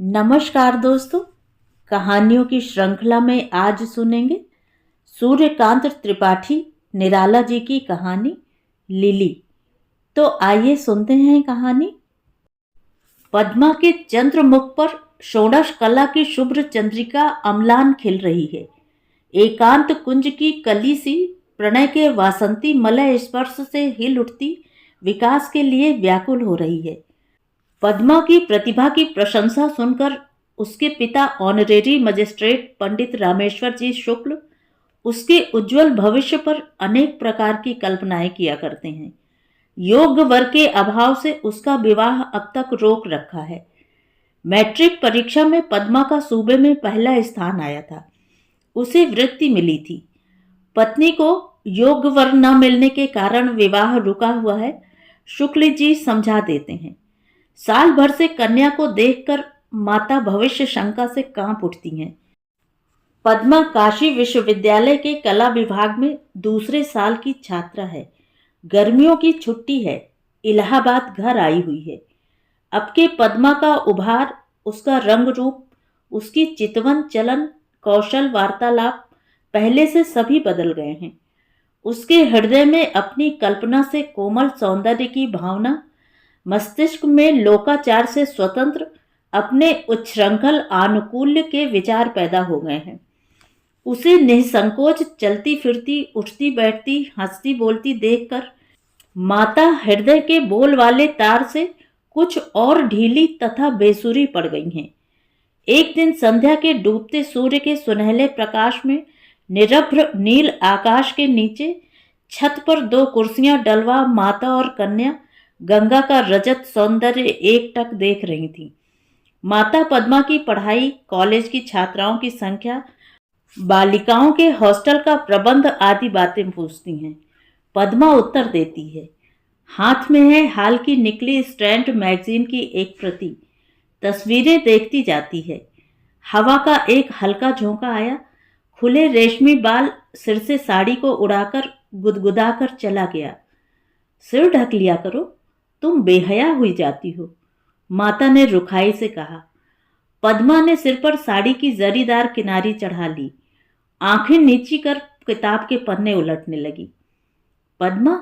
नमस्कार दोस्तों। कहानियों की श्रृंखला में आज सुनेंगे सूर्यकांत त्रिपाठी निराला जी की कहानी लिली। तो आइए सुनते हैं कहानी। पद्मा के चंद्रमुख पर षोडश कला की शुभ्र चंद्रिका अम्लान खिल रही है। एकांत कुंज की कली सी प्रणय के वासंती मलय स्पर्श से हिल उठती विकास के लिए व्याकुल हो रही है। पद्मा की प्रतिभा की प्रशंसा सुनकर उसके पिता ऑनरेरी मजिस्ट्रेट पंडित रामेश्वर जी शुक्ल उसके उज्जवल भविष्य पर अनेक प्रकार की कल्पनाएं किया करते हैं। योग्य वर के अभाव से उसका विवाह अब तक रोक रखा है। मैट्रिक परीक्षा में पद्मा का सूबे में पहला स्थान आया था। उसे वृत्ति मिली थी। पत्नी को योग्य वर न मिलने के कारण विवाह रुका हुआ है, शुक्ल जी समझा देते हैं। साल भर से कन्या को देखकर माता भविष्य शंका से कांप उठती हैं। पद्मा काशी विश्वविद्यालय के कला विभाग में दूसरे साल की छात्रा है। गर्मियों की छुट्टी है। इलाहाबाद घर आई हुई है। अब के पद्मा का उभार, उसका रंग रूप, उसकी चितवन चलन, कौशल, वार्तालाप पहले से सभी बदल गए हैं। उसके हृदय में अपनी कल्पना से कोमल सौंदर्य की भावना, मस्तिष्क में लोकाचार से स्वतंत्र अपने उच्छृंखल आनुकूल्य के विचार पैदा हो गए हैं। उसे निसंकोच चलती फिरती, उठती बैठती, हंसती बोलती देखकर माता हृदय के बोल वाले तार से कुछ और ढीली तथा बेसुरी पड़ गई हैं। एक दिन संध्या के डूबते सूर्य के सुनहले प्रकाश में निरभ्र नील आकाश के नीचे छत पर दो कुर्सियां डलवा माता और कन्या गंगा का रजत सौंदर्य एकटक देख रही थी। माता पद्मा की पढ़ाई, कॉलेज की छात्राओं की संख्या, बालिकाओं के हॉस्टल का प्रबंध आदि बातें पूछती हैं। पद्मा उत्तर देती है। हाथ में है हाल की निकली स्ट्रैंड मैगजीन की एक प्रति। तस्वीरें देखती जाती है। हवा का एक हल्का झोंका आया। खुले रेशमी बाल सिर से साड़ी को उड़ाकर गुदगुदाकर चला गया। सिर ढक लिया करो, तुम बेहया हुई जाती हो, माता ने रुखाई से कहा। पद्मा ने सिर पर साड़ी की जरीदार किनारी चढ़ा ली। आंखें नीची कर किताब के पन्ने उलटने लगी। पद्मा,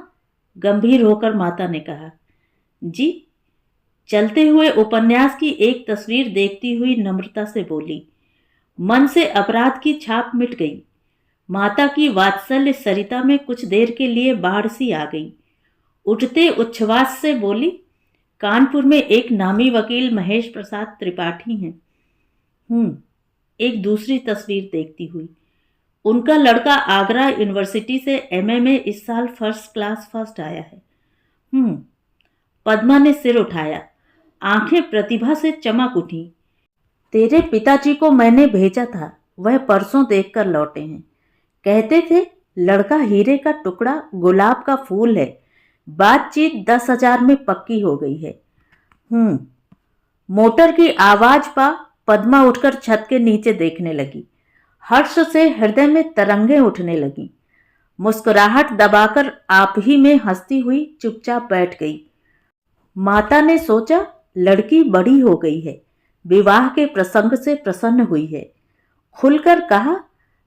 गंभीर होकर माता ने कहा। जी। चलते हुए उपन्यास की एक तस्वीर देखती हुई नम्रता से बोली। मन से अपराध की छाप मिट गई। माता की वात्सल्य सरिता में कुछ देर के लिए बाढ़ सी आ गई। उठते उच्छ्वास से बोली, कानपुर में एक नामी वकील महेश प्रसाद त्रिपाठी हैं। एक दूसरी तस्वीर देखती हुई। उनका लड़का आगरा यूनिवर्सिटी से एमए में इस साल फर्स्ट क्लास फर्स्ट आया है। पद्मा ने सिर उठाया। आंखें प्रतिभा से चमक उठी। तेरे पिताजी को मैंने भेजा था, वह परसों देखकर लौटे हैं। कहते थे लड़का हीरे का टुकड़ा, गुलाब का फूल है। बातचीत 10,000 में पक्की हो गई है। मोटर की आवाज पा पद्मा उठकर छत के नीचे देखने लगी। हर्ष से हृदय में तरंगें उठने लगी। मुस्कुराहट दबाकर आप ही में हंसती हुई चुपचाप बैठ गई। माता ने सोचा लड़की बड़ी हो गई है, विवाह के प्रसंग से प्रसन्न हुई है। खुलकर कहा,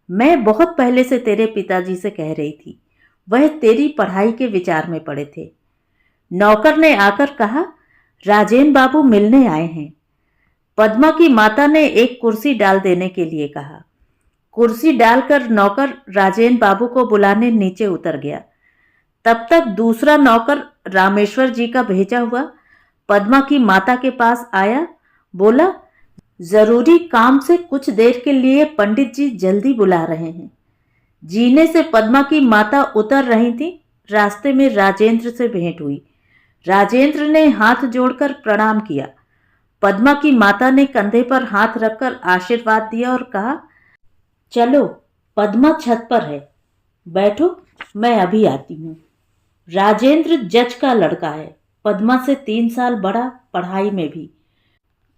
मैं बहुत पहले से तेरे पिताजी से कह रही थी, वह तेरी पढ़ाई के विचार में पड़े थे। नौकर ने आकर कहा, राजेन बाबू मिलने आए हैं। पद्मा की माता ने एक कुर्सी डाल देने के लिए कहा। कुर्सी डालकर नौकर राजेन बाबू को बुलाने नीचे उतर गया। तब तक दूसरा नौकर रामेश्वर जी का भेजा हुआ पद्मा की माता के पास आया। बोला, जरूरी काम से कुछ देर के लिए पंडित जी जल्दी बुला रहे हैं। जीने से पद्मा की माता उतर रही थी। रास्ते में राजेंद्र से भेंट हुई। राजेंद्र ने हाथ जोड़कर प्रणाम किया। पद्मा की माता ने कंधे पर हाथ रखकर आशीर्वाद दिया और कहा, चलो, पद्मा छत पर है, बैठो, मैं अभी आती हूँ। राजेंद्र जज का लड़का है, पद्मा से 3 साल बड़ा, पढ़ाई में भी।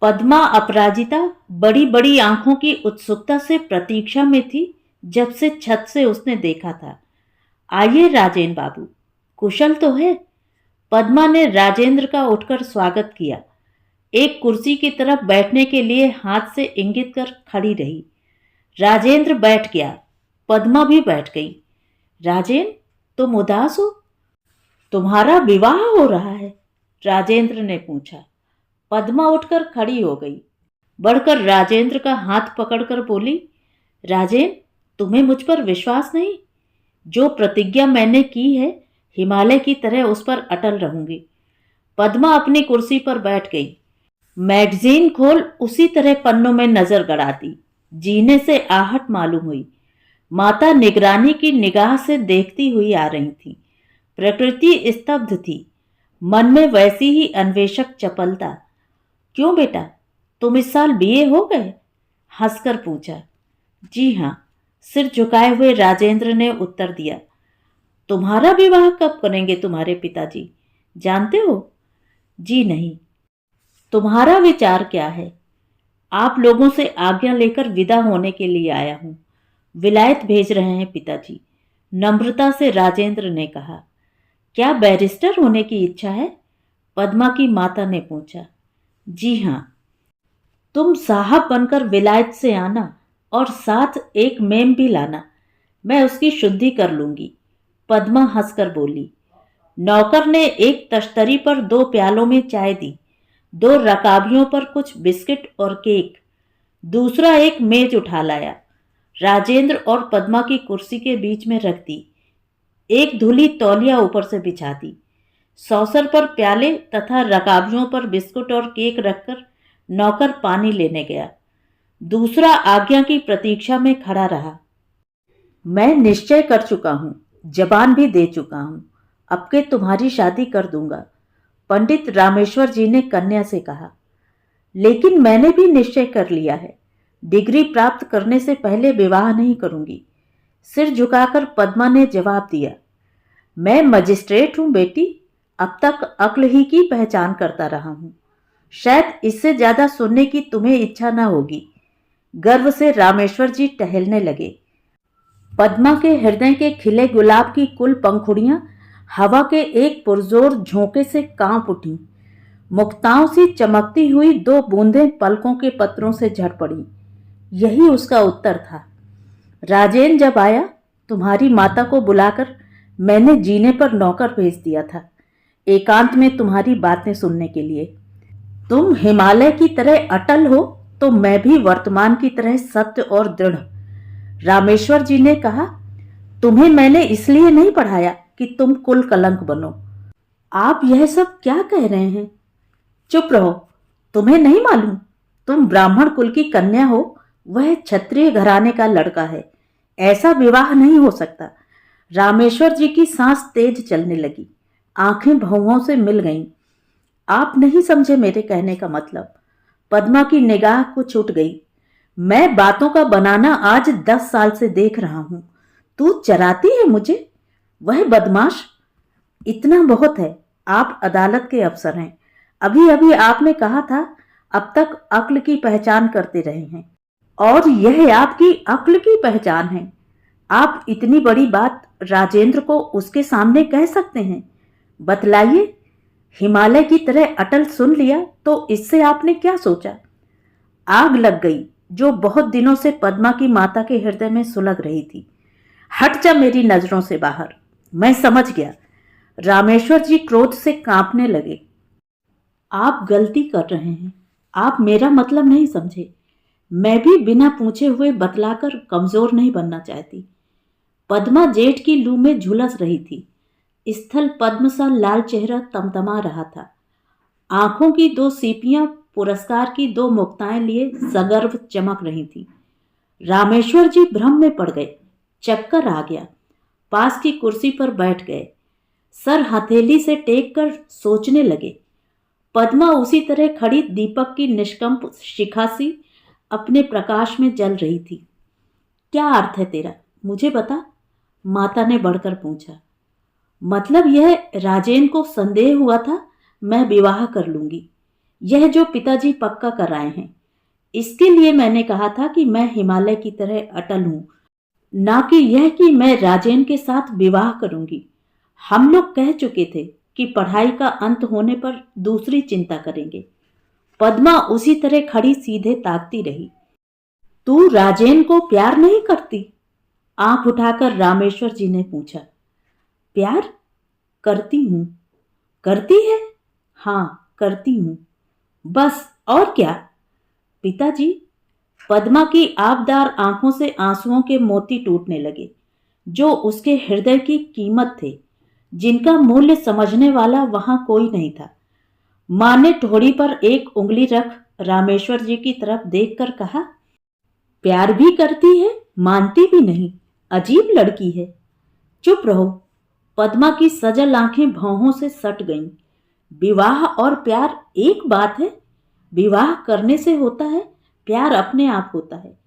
पद्मा अपराजिता बड़ी बड़ी आंखों की उत्सुकता से प्रतीक्षा में थी जब से छत से उसने देखा था। आइए राजेंद्र बाबू, कुशल तो है? पद्मा ने राजेंद्र का उठकर स्वागत किया। एक कुर्सी की तरफ बैठने के लिए हाथ से इंगित कर खड़ी रही। राजेंद्र बैठ गया, पद्मा भी बैठ गई। राजेंद्र, तुम उदास हो? तुम्हारा विवाह हो रहा है? राजेंद्र ने पूछा। पद्मा उठकर खड़ी हो गई, बढ़कर राजेंद्र का हाथ पकड़कर बोली, राजेंद्र, तुम्हें मुझ पर विश्वास नहीं? जो प्रतिज्ञा मैंने की है, हिमालय की तरह उस पर अटल रहूंगी। पद्मा अपनी कुर्सी पर बैठ गई, मैगजीन खोल उसी तरह पन्नों में नजर गड़ाती। जीने से आहट मालूम हुई। माता निगरानी की निगाह से देखती हुई आ रही थी। प्रकृति स्तब्ध थी, मन में वैसी ही अन्वेषक चपलता। क्यों बेटा, तुम इस साल बीए हो गए? हंसकर पूछा। जी हाँ, सिर झुकाए हुए राजेंद्र ने उत्तर दिया। तुम्हारा विवाह कब करेंगे तुम्हारे पिताजी, जानते हो? जी नहीं। तुम्हारा विचार क्या है? आप लोगों से आज्ञा लेकर विदा होने के लिए आया हूं। विलायत भेज रहे हैं पिताजी, नम्रता से राजेंद्र ने कहा। क्या बैरिस्टर होने की इच्छा है? पद्मा की माता ने पूछा। जी हाँ। तुम साहब बनकर विलायत से आना और साथ एक मेम भी लाना, मैं उसकी शुद्धि कर लूंगी। पद्मा हंसकर बोली। नौकर ने एक तश्तरी पर 2 प्यालों में चाय दी, 2 रकाबियों पर कुछ बिस्किट और केक, दूसरा एक मेज उठा लाया। राजेंद्र और पद्मा की कुर्सी के बीच में रख दी। एक धुली तौलिया ऊपर से बिछा दी। सौसर पर प्याले तथा रकाबियों पर बिस्कुट और केक रखकर नौकर पानी लेने गया। दूसरा आज्ञा की प्रतीक्षा में खड़ा रहा। मैं निश्चय कर चुका हूं, जबान भी दे चुका हूं, अब के तुम्हारी शादी कर दूंगा, पंडित रामेश्वर जी ने कन्या से कहा। लेकिन मैंने भी निश्चय कर लिया है, डिग्री प्राप्त करने से पहले विवाह नहीं करूंगी। सिर झुकाकर पद्मा ने जवाब दिया। मैं मजिस्ट्रेट हूं बेटी, अब तक अक्ल ही की पहचान करता रहा हूं। शायद इससे ज्यादा सुनने की तुम्हें इच्छा न होगी। गर्व से रामेश्वर जी टहलने लगे। पद्मा के हृदय के खिले गुलाब की कुल पंखुड़ियां हवा के एक पुरजोर झोंके से कांप उठी। मुक्ताओं सी चमकती हुई 2 बूंदें पलकों के पत्रों से झड़ पड़ी। यही उसका उत्तर था। राजेंद्र जब आया, तुम्हारी माता को बुलाकर मैंने जीने पर नौकर भेज दिया था, एकांत में तुम्हारी बातें सुनने के लिए। तुम हिमालय की तरह अटल हो तो मैं भी वर्तमान की तरह सत्य और दृढ़। रामेश्वर जी ने कहा, तुम्हें मैंने इसलिए नहीं पढ़ाया कि तुम कुल कलंक बनो। आप यह सब क्या कह रहे हैं? चुप रहो, तुम्हें नहीं मालूम? तुम ब्राह्मण कुल की कन्या हो, वह क्षत्रिय घराने का लड़का है, ऐसा विवाह नहीं हो सकता। रामेश्वर जी की सांस तेज चलने लगी, आंखें भौहों से मिल गईं। आप नहीं समझे मेरे कहने का मतलब। पद्मा की निगाह कुछ उठ गई। मैं बातों का बनाना आज 10 साल से देख रहा हूं। तू चराती है मुझे? वह बदमाश। इतना बहुत है, आप अदालत के अफसर हैं। अभी अभी आपने कहा था अब तक अक्ल की पहचान करते रहे हैं, और यह आपकी अक्ल की पहचान है। आप इतनी बड़ी बात राजेंद्र को उसके सामने कह सकते हैं? बतलाइए, हिमालय की तरह अटल सुन लिया तो इससे आपने क्या सोचा? आग लग गई जो बहुत दिनों से पद्मा की माता के हृदय में सुलग रही थी। हट जा मेरी नजरों से बाहर, मैं समझ गया। रामेश्वर जी क्रोध से कांपने लगे। आप गलती कर रहे हैं, आप मेरा मतलब नहीं समझे। मैं भी बिना पूछे हुए बतलाकर कमजोर नहीं बनना चाहती। पद्मा जेठ की लू में झुलस रही थी। स्थल पद्म सा लाल चेहरा तमतमा रहा था। आंखों की 2 सीपियां पुरस्कार की 2 मुक्ताएं लिए सगर्व चमक रही थी। रामेश्वर जी भ्रम में पड़ गए, चक्कर आ गया। पास की कुर्सी पर बैठ गए, सर हथेली से टेक कर सोचने लगे। पद्मा उसी तरह खड़ी दीपक की निष्कंप शिखा सी अपने प्रकाश में जल रही थी। क्या अर्थ है तेरा, मुझे बता, माता ने बढ़कर पूछा। मतलब यह, राजेंद्र को संदेह हुआ था मैं विवाह कर लूंगी, यह जो पिताजी पक्का कर आए हैं। इसके लिए मैंने कहा था कि मैं हिमालय की तरह अटल हूं, ना कि यह कि मैं राजेंद्र के साथ विवाह करूंगी। हम लोग कह चुके थे कि पढ़ाई का अंत होने पर दूसरी चिंता करेंगे। पद्मा उसी तरह खड़ी सीधे ताकती रही। तू राजेन को प्यार नहीं करती? आंख उठाकर रामेश्वर जी ने पूछा। प्यार करती हूं। करती है? हाँ, करती हूं। बस, और क्या? पिताजी, पद्मा की आबदार आंखों से आंसुओं के मोती टूटने लगे, जो उसके हृदय की कीमत थे, जिनका मूल्य समझने वाला वहां कोई नहीं था। मां ने ठोड़ी पर एक उंगली रख रामेश्वर जी की तरफ देखकर कहा, प्यार भी करती है, मानती भी नहीं। अजीब लड़की है। चुप रहो। पद्मा की सजल आंखें भौहों से सट गईं। विवाह और प्यार एक बात है? विवाह करने से होता है, प्यार अपने आप होता है।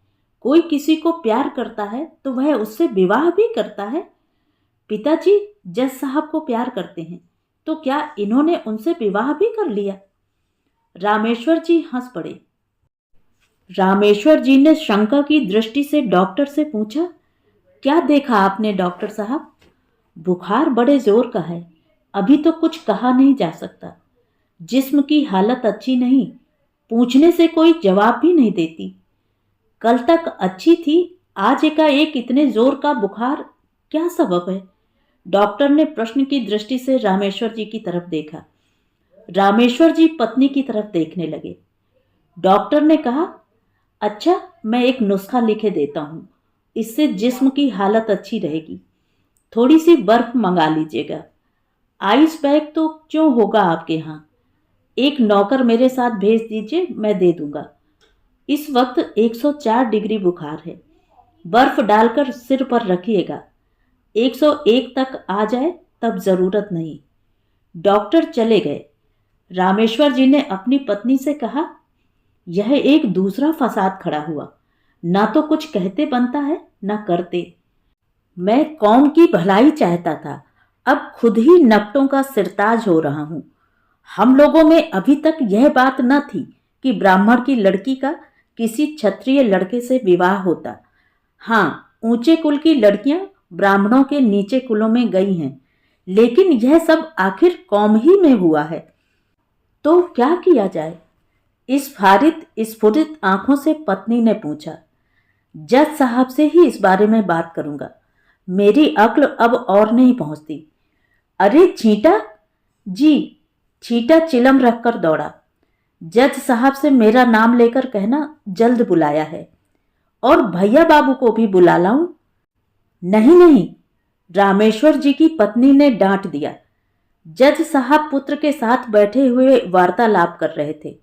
कोई किसी को प्यार करता है तो वह उससे विवाह भी करता है। पिताजी जज साहब को प्यार करते हैं, तो क्या इन्होंने उनसे विवाह भी कर लिया? रामेश्वर जी हंस पड़े। रामेश्वर जी ने शंका की दृष्टि से डॉक्टर से पूछा, क्या देखा आपने डॉक्टर साहब? बुखार बड़े जोर का है, अभी तो कुछ कहा नहीं जा सकता। जिस्म की हालत अच्छी नहीं, पूछने से कोई जवाब भी नहीं देती। कल तक अच्छी थी, आज एकाएक इतने जोर का बुखार, क्या सबब है? डॉक्टर ने प्रश्न की दृष्टि से रामेश्वर जी की तरफ देखा। रामेश्वर जी पत्नी की तरफ देखने लगे। डॉक्टर ने कहा, अच्छा, मैं एक नुस्खा लिखे देता हूं, इससे जिस्म की हालत अच्छी रहेगी। थोड़ी सी बर्फ मंगा लीजिएगा। आइस पैक तो क्यों होगा आपके यहाँ? एक नौकर मेरे साथ भेज दीजिए, मैं दे दूंगा। इस वक्त 104 डिग्री बुखार है। बर्फ डालकर सिर पर रखिएगा। 101 तक आ जाए तब जरूरत नहीं। डॉक्टर चले गए। रामेश्वर जी ने अपनी पत्नी से कहा, यह एक दूसरा फसाद खड़ा हुआ। ना तो कुछ कहते बनता है, ना करते। मैं कौम की भलाई चाहता था, अब खुद ही नपटों का सिरताज हो रहा हूं। हम लोगों में अभी तक यह बात न थी कि ब्राह्मण की लड़की का किसी क्षत्रिय लड़के से विवाह होता। हाँ, ऊंचे कुल की लड़कियां ब्राह्मणों के नीचे कुलों में गई हैं, लेकिन यह सब आखिर कौम ही में हुआ है। तो क्या किया जाए? स्फारित स्फुरित आंखों से पत्नी ने पूछा। जज साहब से ही इस बारे में बात करूंगा। मेरी अक्ल अब और नहीं पहुंचती। अरे छींटा जी! छींटा चिलम रखकर दौड़ा। जज साहब से मेरा नाम लेकर कहना जल्द बुलाया है, और भैया बाबू को भी बुला लाऊं? नहीं नहीं, रामेश्वर जी की पत्नी ने डांट दिया। जज साहब पुत्र के साथ बैठे हुए वार्तालाप कर रहे थे।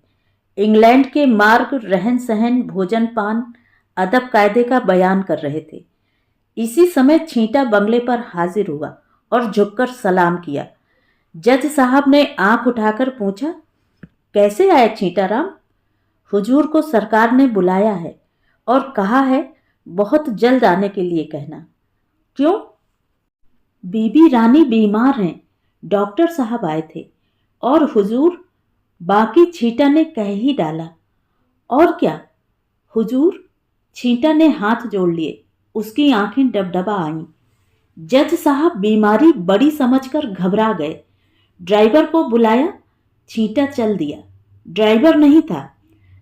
इंग्लैंड के मार्ग, रहन सहन, भोजन पान, अदब कायदे का बयान कर रहे थे। इसी समय छींटा बंगले पर हाजिर हुआ और झुककर सलाम किया। जज साहब ने आंख उठाकर पूछा, कैसे आए छींटाराम? हुजूर को सरकार ने बुलाया है और कहा है बहुत जल्द आने के लिए कहना। क्यों? बीबी रानी बीमार हैं, डॉक्टर साहब आए थे, और हुजूर। बाकी छींटा ने कह ही डाला। और क्या? हुजूर। छींटा ने हाथ जोड़ लिए, उसकी आंखें डबडबा आईं। जज साहब बीमारी बड़ी समझकर घबरा गए। ड्राइवर को बुलाया, छींटा चल दिया। ड्राइवर नहीं था।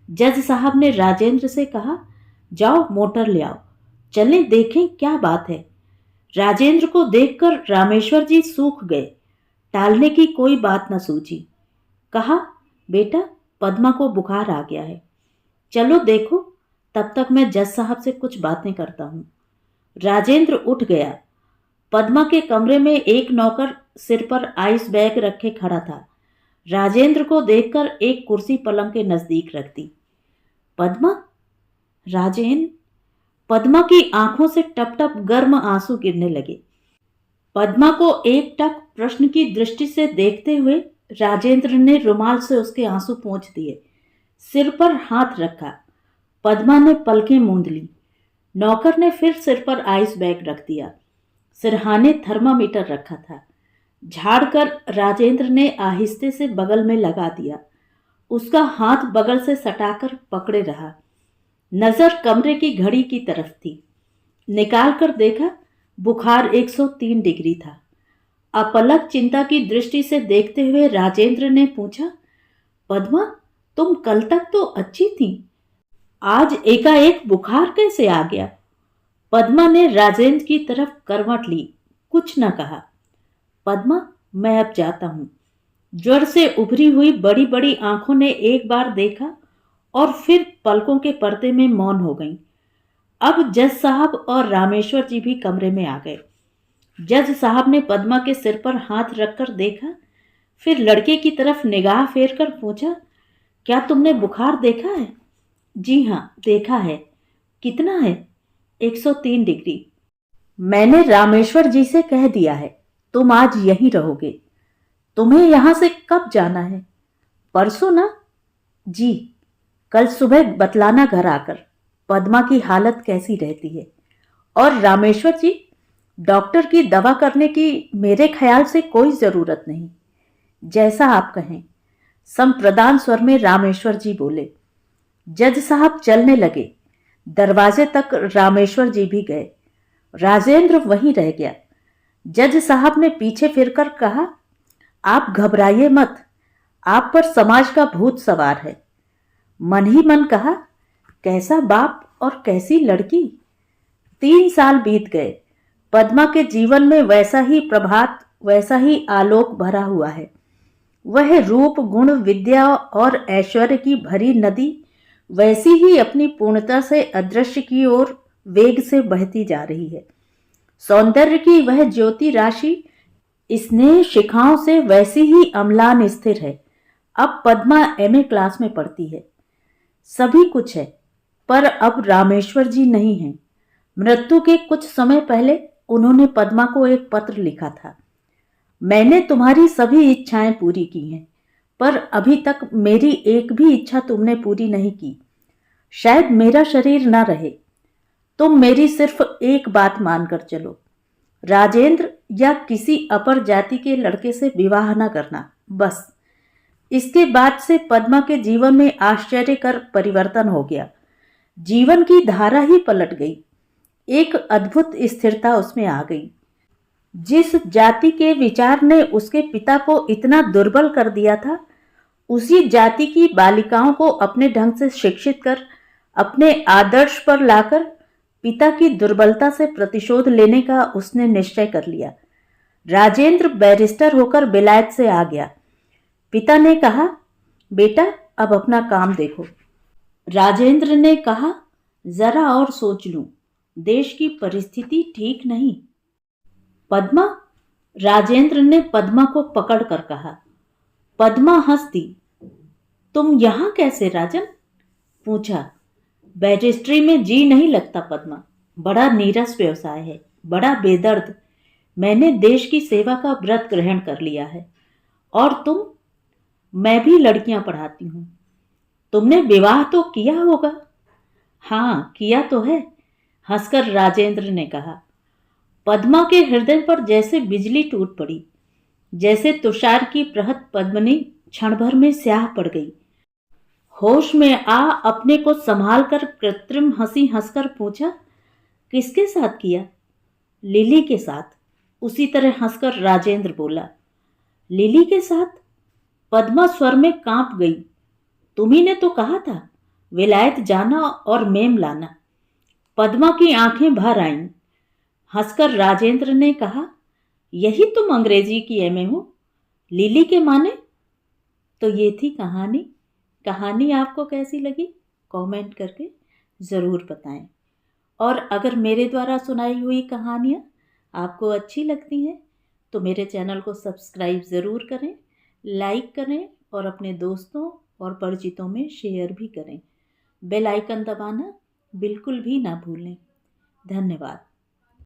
जज साहब ने राजेंद्र से कहा, जाओ मोटर ले आओ, चलें देखें क्या बात है। राजेंद्र को देखकर रामेश्वर जी सूख गए। टालने की कोई बात न सूझी। कहा, बेटा, पद्मा को बुखार आ गया है, चलो देखो, तब तक मैं जज साहब से कुछ बातें करता हूं। राजेंद्र उठ गया। पद्मा के कमरे में एक नौकर सिर पर आइस बैग रखे खड़ा था। राजेंद्र को देखकर एक कुर्सी पलंग के नजदीक रख दी। पद्मा? राजेंद्र? पद्मा की आंखों से टप टप गर्म आंसू गिरने लगे। पद्मा को एक टक प्रश्न की दृष्टि से देखते हुए राजेंद्र ने रुमाल से उसके आंसू पोंछ दिए। सिर पर हाथ रखा। पद्मा ने पलकें मूंद ली। नौकर ने फिर सिर पर आइस बैग रख दिया। सिरहाने थर्मामीटर रखा था। झाड़कर राजेंद्र ने आहिस्ते से बगल में लगा दिया। उसका हाथ बगल से सटाकर पकड़े रहा। नजर कमरे की घड़ी की तरफ थी। निकाल कर देखा, बुखार 103 डिग्री था। अपलक चिंता की दृष्टि से देखते हुए राजेंद्र ने पूछा, पद्मा, तुम कल तक तो अच्छी थी, आज एकाएक बुखार कैसे आ गया? पद्मा ने राजेंद्र की तरफ करवट ली, कुछ न कहा। पद्मा, मैं अब जाता हूं। ज्वर से उभरी हुई बड़ी बड़ी आंखों ने एक बार देखा और फिर पलकों के पर्दे में मौन हो गईं। अब जज साहब और रामेश्वर जी भी कमरे में आ गए। जज साहब ने पद्मा के सिर पर हाथ रखकर देखा, फिर लड़के की तरफ निगाह फेर कर पूछा, क्या तुमने बुखार देखा है? जी हाँ, देखा है। कितना है? 103 डिग्री। मैंने रामेश्वर जी से कह दिया है, तुम आज यहीं रहोगे। तुम्हें यहां से कब जाना है? परसों ना? जी। कल सुबह बतलाना घर आकर पद्मा की हालत कैसी रहती है। और रामेश्वर जी, डॉक्टर की दवा करने की मेरे ख्याल से कोई जरूरत नहीं। जैसा आप कहें, संप्रदान स्वर में रामेश्वर जी बोले। जज साहब चलने लगे। दरवाजे तक रामेश्वर जी भी गए। राजेंद्र वहीं रह गया। जज साहब ने पीछे फिरकर कहा, आप घबराइए मत, आप पर समाज का भूत सवार है। मन ही मन कहा, कैसा बाप और कैसी लड़की। 3 साल बीत गए। पद्मा के जीवन में वैसा ही प्रभात, वैसा ही आलोक भरा हुआ है। वह रूप, गुण, विद्या और ऐश्वर्य की भरी नदी वैसी ही अपनी पूर्णता से अदृश्य की ओर वेग से बहती जा रही है। सौंदर्य की वह ज्योति राशि स्नेह शिखाओं से वैसी ही अम्लान स्थिर है। अब पद्मा एमए क्लास में पढ़ती है। सभी कुछ है, पर अब रामेश्वर जी नहीं हैं। मृत्यु के कुछ समय पहले उन्होंने पद्मा को एक पत्र लिखा था, मैंने तुम्हारी सभी इच्छाएं पूरी की हैं, पर अभी तक मेरी एक भी इच्छा तुमने पूरी नहीं की। शायद मेरा शरीर ना रहे। तुम मेरी सिर्फ एक बात मानकर चलो, राजेंद्र या किसी अपर जाति के लड़के से विवाह न करना, बस। इसके बाद से पद्मा के जीवन में आश्चर्यकर परिवर्तन हो गया। जीवन की धारा ही पलट गई। एक अद्भुत स्थिरता उसमें आ गई। जिस जाति के विचार ने उसके पिता को इतना दुर्बल कर दिया था, उसी जाति की बालिकाओं को अपने ढंग से शिक्षित कर, अपने आदर्श पर लाकर पिता की दुर्बलता से प्रतिशोध लेने का उसने निश्चय कर लिया। राजेंद्र बैरिस्टर होकर बेलायत से आ गया। पिता ने कहा, बेटा अब अपना काम देखो। राजेंद्र ने कहा, जरा और सोच लूं, देश की परिस्थिति ठीक नहीं। पद्मा, राजेंद्र ने पद्मा को पकड़कर कहा। पद्मा हंस दी। तुम यहां कैसे राजन? पूछा। बैरिस्ट्री में जी नहीं लगता पद्मा, बड़ा नीरस व्यवसाय है, बड़ा बेदर्द। मैंने देश की सेवा का व्रत ग्रहण कर लिया है। और तुम? मैं भी लड़कियां पढ़ाती हूं। तुमने विवाह तो किया होगा? हाँ, किया तो है, हंसकर राजेंद्र ने कहा। पद्मा के हृदय पर जैसे बिजली टूट पड़ी, जैसे तुषार की प्रहत पद्मनी क्षण भर में स्याह पड़ गई। होश में आ अपने को संभाल कर कृत्रिम हंसी हंसकर पूछा, किसके साथ किया? लिली के साथ। उसी तरह हंसकर राजेंद्र बोला। लिली के साथ? पद्मा स्वर में कांप गई। तुम्ही ने तो कहा था विलायत जाना और मेम लाना। पद्मा की आंखें भर आईं। हंसकर राजेंद्र ने कहा, यही तुम अंग्रेजी की एमए हो? लिली के माने? तो ये थी कहानी। कहानी आपको कैसी लगी कमेंट करके ज़रूर बताएं। और अगर मेरे द्वारा सुनाई हुई कहानियाँ आपको अच्छी लगती हैं तो मेरे चैनल को सब्सक्राइब ज़रूर करें, लाइक करें और अपने दोस्तों और परिचितों में शेयर भी करें। बेल आइकन दबाना बिल्कुल भी ना भूलें। धन्यवाद।